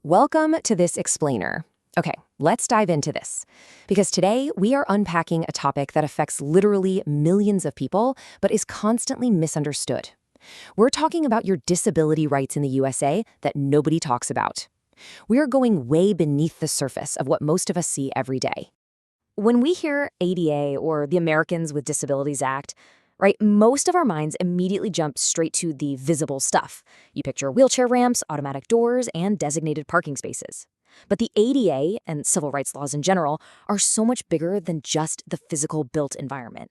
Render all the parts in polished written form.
Welcome to this explainer. Okay, let's dive into this. Because today we are unpacking a topic that affects literally millions of people, but is constantly misunderstood. We're talking about your disability rights in the USA that nobody talks about. We are going way beneath the surface of what most of us see every day. When we hear ADA or the Americans with Disabilities Act, right, most of our minds immediately jump straight to the visible stuff. You picture wheelchair ramps, automatic doors, and designated parking spaces. But the ADA, and civil rights laws in general, are so much bigger than just the physical built environment.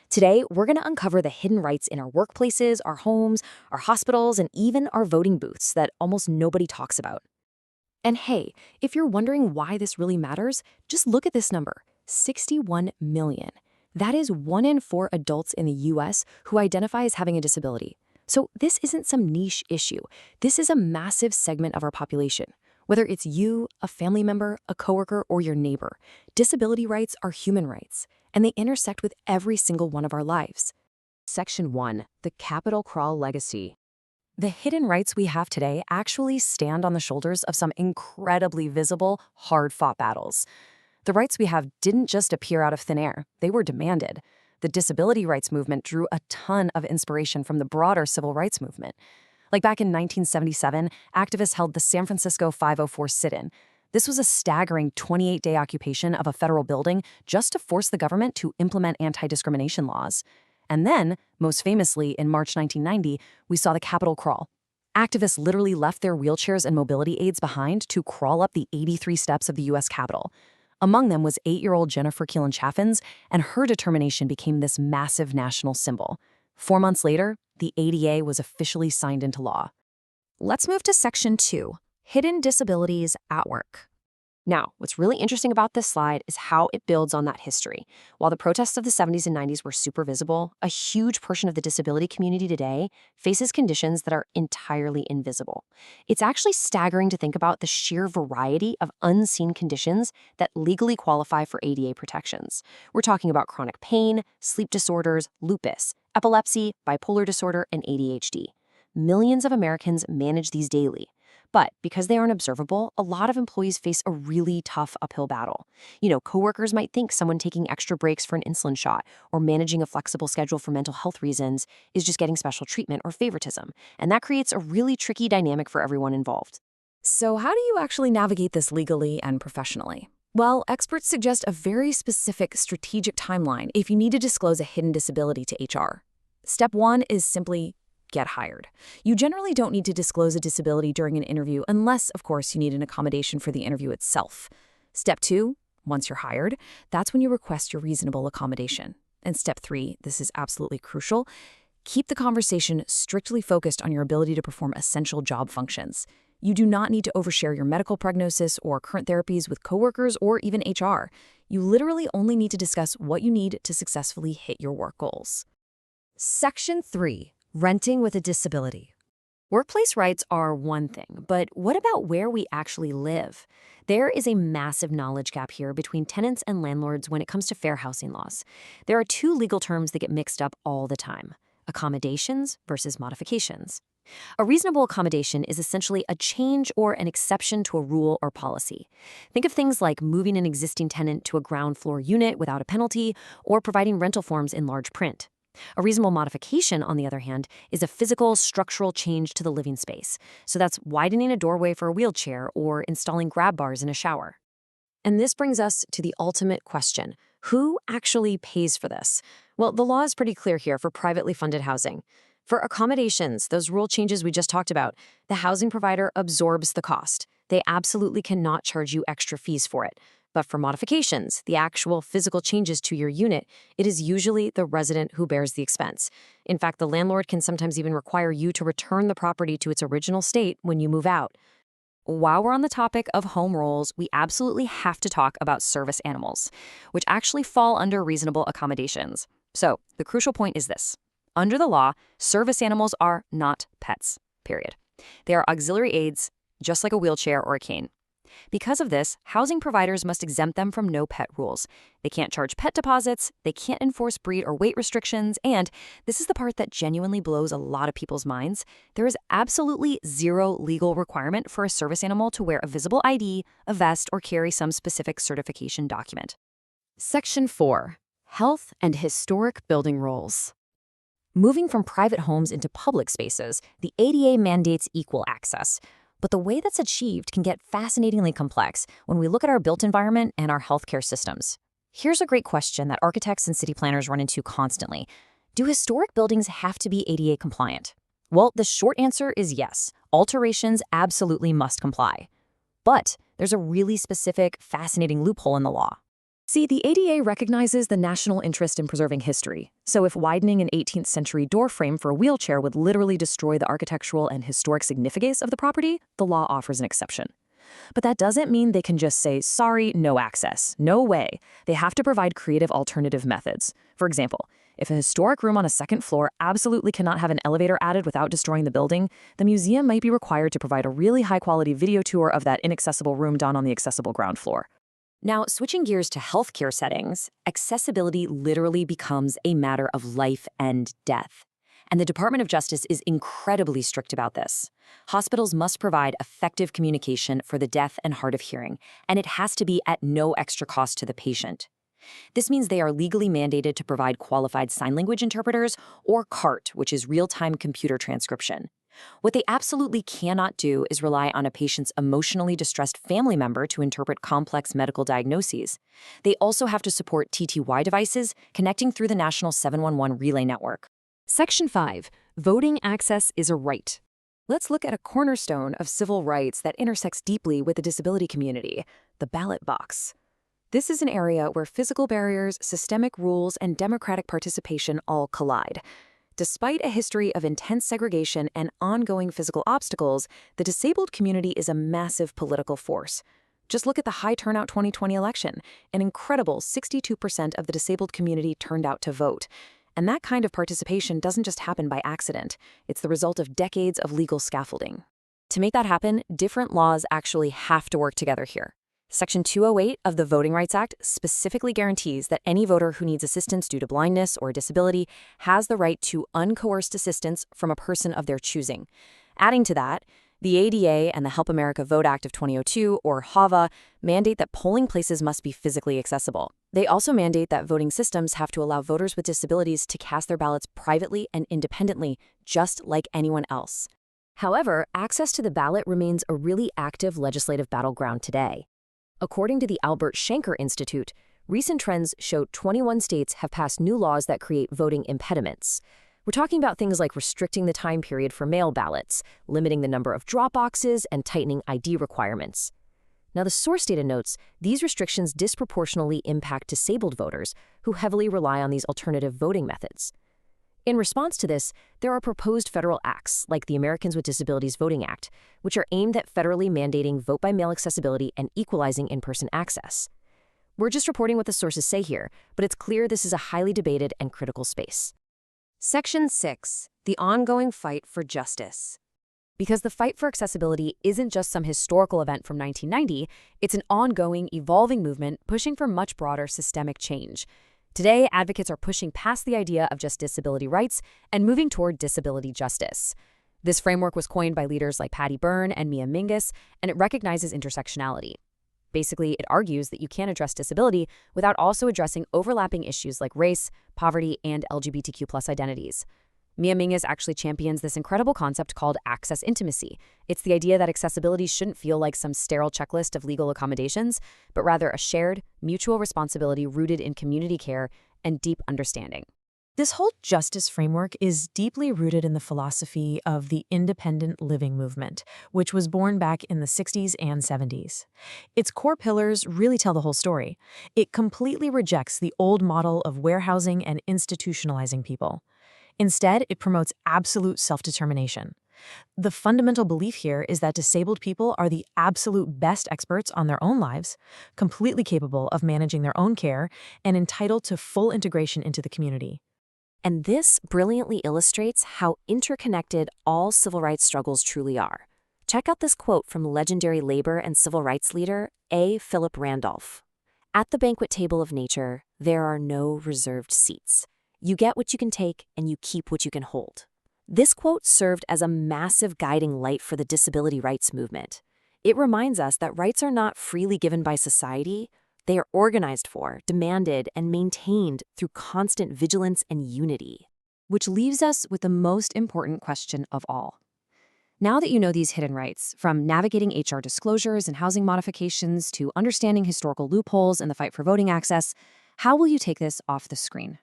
Today, we're going to uncover the hidden rights in our workplaces, our homes, our hospitals, and even our voting booths that almost nobody talks about. And hey, if you're wondering why this really matters, just look at this number, 61 million. That is 1 in 4 adults in the U.S. who identify as having a disability. So this isn't some niche issue. This is a massive segment of our population. Whether it's you, a family member, a coworker, or your neighbor, disability rights are human rights, and they intersect with every single one of our lives. Section 1. The Capital Crawl Legacy. The hidden rights we have today actually stand on the shoulders of some incredibly visible, hard-fought battles. The rights we have didn't just appear out of thin air. They were demanded. The disability rights movement drew a ton of inspiration from the broader civil rights movement. Like back in 1977, activists held the San Francisco 504 sit-in. This was a staggering 28-day occupation of a federal building just to force the government to implement anti-discrimination laws. And then, most famously, in March 1990, we saw the Capitol Crawl. Activists literally left their wheelchairs and mobility aids behind to crawl up the 83 steps of the U.S. Capitol. Among them was 8-year-old Jennifer Keelan Chaffins, and her determination became this massive national symbol. 4 months later, the ADA was officially signed into law. Let's move to Section 2, Hidden Disabilities at Work. Now, what's really interesting about this slide is how it builds on that history. While the protests of the 70s and 90s were super visible, a huge portion of the disability community today faces conditions that are entirely invisible. It's actually staggering to think about the sheer variety of unseen conditions that legally qualify for ADA protections. We're talking about chronic pain, sleep disorders, lupus, epilepsy, bipolar disorder, and ADHD. Millions of Americans manage these daily. But because they aren't observable, a lot of employees face a really tough uphill battle. Coworkers might think someone taking extra breaks for an insulin shot or managing a flexible schedule for mental health reasons is just getting special treatment or favoritism, and that creates a really tricky dynamic for everyone involved. So how do you actually navigate this legally and professionally? Well, experts suggest a very specific strategic timeline if you need to disclose a hidden disability to HR. Step 1 is simply get hired. You generally don't need to disclose a disability during an interview unless, of course, you need an accommodation for the interview itself. Step 2, once you're hired, that's when you request your reasonable accommodation. And step 3, this is absolutely crucial, keep the conversation strictly focused on your ability to perform essential job functions. You do not need to overshare your medical prognosis or current therapies with coworkers or even HR. You literally only need to discuss what you need to successfully hit your work goals. Section 3. Renting with a disability. Workplace rights are one thing, but what about where we actually live? There is a massive knowledge gap here between tenants and landlords when it comes to fair housing laws. There are 2 legal terms that get mixed up all the time: accommodations versus modifications. A reasonable accommodation is essentially a change or an exception to a rule or policy. Think of things like moving an existing tenant to a ground floor unit without a penalty or providing rental forms in large print. A reasonable modification, on the other hand, is a physical, structural change to the living space. So that's widening a doorway for a wheelchair or installing grab bars in a shower. And this brings us to the ultimate question. Who actually pays for this? Well, the law is pretty clear here for privately funded housing. For accommodations, those rule changes we just talked about, the housing provider absorbs the cost. They absolutely cannot charge you extra fees for it. But for modifications, the actual physical changes to your unit, it is usually the resident who bears the expense. In fact, the landlord can sometimes even require you to return the property to its original state when you move out. While we're on the topic of home rules, we absolutely have to talk about service animals, which actually fall under reasonable accommodations. So the crucial point is this. Under the law, service animals are not pets, period. They are auxiliary aids, just like a wheelchair or a cane. Because of this, housing providers must exempt them from no pet rules. They can't charge pet deposits, they can't enforce breed or weight restrictions, and this is the part that genuinely blows a lot of people's minds. There is absolutely zero legal requirement for a service animal to wear a visible ID, a vest, or carry some specific certification document. Section 4. Health and Historic Building Rules. Moving from private homes into public spaces, the ADA mandates equal access. But the way that's achieved can get fascinatingly complex when we look at our built environment and our healthcare systems. Here's a great question that architects and city planners run into constantly. Do historic buildings have to be ADA compliant? Well, the short answer is yes. Alterations absolutely must comply. But there's a really specific, fascinating loophole in the law. See, the ADA recognizes the national interest in preserving history. So if widening an 18th century door frame for a wheelchair would literally destroy the architectural and historic significance of the property, the law offers an exception. But that doesn't mean they can just say, sorry, no access. No way. They have to provide creative alternative methods. For example, if a historic room on a second floor absolutely cannot have an elevator added without destroying the building, the museum might be required to provide a really high-quality video tour of that inaccessible room done on the accessible ground floor. Now, switching gears to healthcare settings, accessibility literally becomes a matter of life and death. And the Department of Justice is incredibly strict about this. Hospitals must provide effective communication for the deaf and hard of hearing, and it has to be at no extra cost to the patient. This means they are legally mandated to provide qualified sign language interpreters, or CART, which is real-time computer transcription. What they absolutely cannot do is rely on a patient's emotionally distressed family member to interpret complex medical diagnoses. They also have to support TTY devices connecting through the National 711 Relay Network. Section 5. Voting access is a right. Let's look at a cornerstone of civil rights that intersects deeply with the disability community, the ballot box. This is an area where physical barriers, systemic rules, and democratic participation all collide. Despite a history of intense segregation and ongoing physical obstacles, the disabled community is a massive political force. Just look at the high turnout 2020 election. An incredible 62% of the disabled community turned out to vote. And that kind of participation doesn't just happen by accident. It's the result of decades of legal scaffolding. To make that happen, different laws actually have to work together here. Section 208 of the Voting Rights Act specifically guarantees that any voter who needs assistance due to blindness or disability has the right to uncoerced assistance from a person of their choosing. Adding to that, the ADA and the Help America Vote Act of 2002, or HAVA, mandate that polling places must be physically accessible. They also mandate that voting systems have to allow voters with disabilities to cast their ballots privately and independently, just like anyone else. However, access to the ballot remains a really active legislative battleground today. According to the Albert Shanker Institute, recent trends show 21 states have passed new laws that create voting impediments. We're talking about things like restricting the time period for mail ballots, limiting the number of drop boxes, and tightening ID requirements. Now, the source data notes these restrictions disproportionately impact disabled voters who heavily rely on these alternative voting methods. In response to this, there are proposed federal acts, like the Americans with Disabilities Voting Act, which are aimed at federally mandating vote-by-mail accessibility and equalizing in-person access. We're just reporting what the sources say here, but it's clear this is a highly debated and critical space. Section 6. The ongoing fight for justice. Because the fight for accessibility isn't just some historical event from 1990, it's an ongoing, evolving movement pushing for much broader systemic change. Today, advocates are pushing past the idea of just disability rights and moving toward disability justice. This framework was coined by leaders like Patty Byrne and Mia Mingus, and it recognizes intersectionality. Basically, it argues that you can't address disability without also addressing overlapping issues like race, poverty, and LGBTQ+ identities. Mia Mingus actually champions this incredible concept called access intimacy. It's the idea that accessibility shouldn't feel like some sterile checklist of legal accommodations, but rather a shared, mutual responsibility rooted in community care and deep understanding. This whole justice framework is deeply rooted in the philosophy of the independent living movement, which was born back in the 60s and 70s. Its core pillars really tell the whole story. It completely rejects the old model of warehousing and institutionalizing people. Instead, it promotes absolute self-determination. The fundamental belief here is that disabled people are the absolute best experts on their own lives, completely capable of managing their own care, and entitled to full integration into the community. And this brilliantly illustrates how interconnected all civil rights struggles truly are. Check out this quote from legendary labor and civil rights leader A. Philip Randolph. "At the banquet table of nature, there are no reserved seats. You get what you can take and you keep what you can hold." This quote served as a massive guiding light for the disability rights movement. It reminds us that rights are not freely given by society. They are organized for, demanded, and maintained through constant vigilance and unity. Which leaves us with the most important question of all. Now that you know these hidden rights, from navigating HR disclosures and housing modifications to understanding historical loopholes in the fight for voting access, how will you take this off the screen?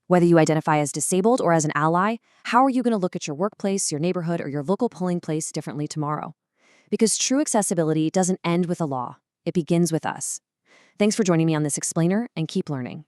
Whether you identify as disabled or as an ally, how are you going to look at your workplace, your neighborhood, or your local polling place differently tomorrow? Because true accessibility doesn't end with a law. It begins with us. Thanks for joining me on this explainer, and keep learning.